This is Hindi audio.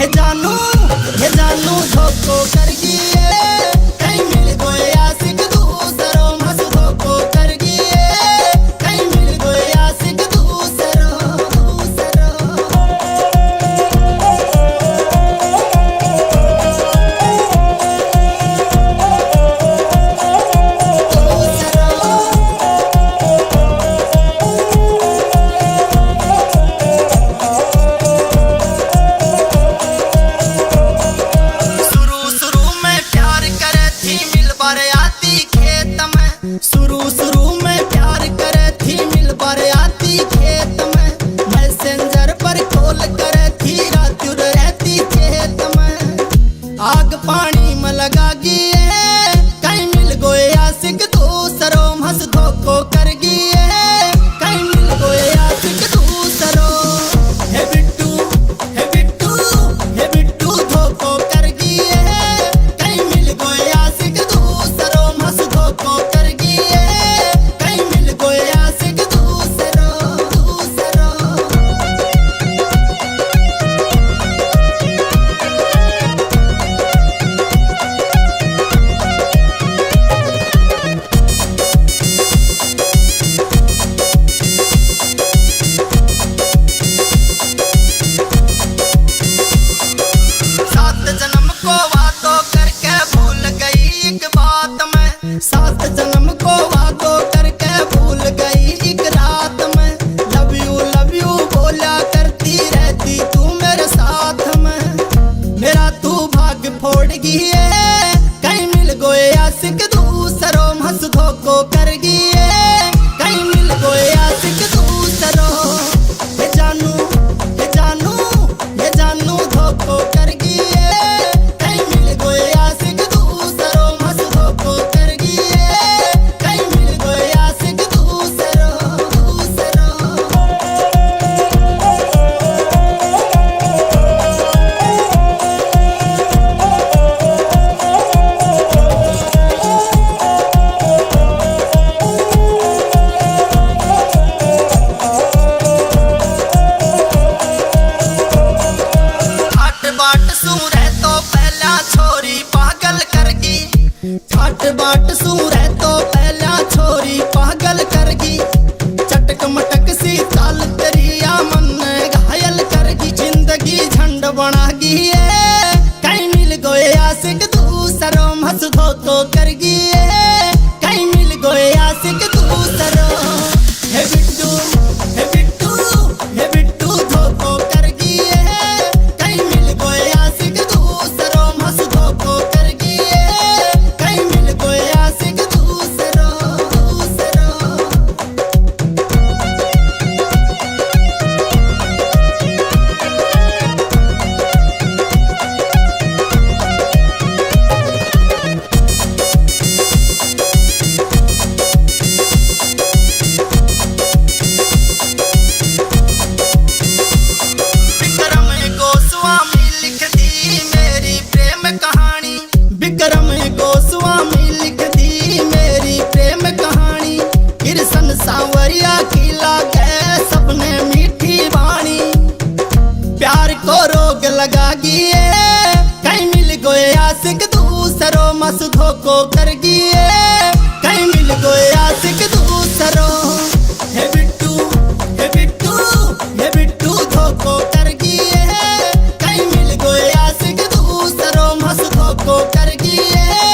हे जानू धोखो कर गिए कहीं मिल गए आशिक दूसरो मस धोखो कर गिए कहीं मिल गए आशिक दूसरो शुरू में प्यार करे थी मिल बार आती खेत में मैसेंजर पर कॉल करे थी रात रहती खेत में आग पानी में लगा गिए कहीं मिल गए आशिक दूसरो हंस धोखो कर गिए कहीं मिल गए आशिक दूसरो हे बिट्टू हे बिट्टू हे बिट्टू धोखो कर गिए कहीं मिल गए आशिक दूसरो हंस धोखो कर सात जन्म को वादों करके भूल गई एक रात में लव यू बोला करती रहती तू मेरे साथ में मेरा तू भाग फोड़ गिए कहीं मिल गए आशिक दूसरो हंस धोखो कर गिए कहीं मिल गए आशिक दूसरो ये जानू धोखो कर गिए कहीं मिल गए आशिक दूसरो हंस धोखो कर बाट सूरे तो पहला छोरी पागल करगी चटक मटक सी चाल तेरिया मन घायल करगी जिंदगी झंड बना गी कहीं मिल गए आशिक दूसरो हंस धोखो करगी कहीं मिल गए आशिक दूसरो हे बिट्टू हे बिट्टू हे बिट्टू धोखो करगी कहीं मिल गए आशिक दूसरो हंस धोखो करगी कहीं मिल गए आशिक दूसरो सांवरिया की लागे सबने मीठी बाणी प्यार को रोग लगा गिए कहीं मिल गए आशिक दूसरो मस धोखो कर गिए कहीं मिल गए आशिक दूसरो हे बिट्टू हे बिट्टू हे बिट्टू धोखो कर गिए कहीं मिल गए आशिक दूसरो मस धोखो कर गिए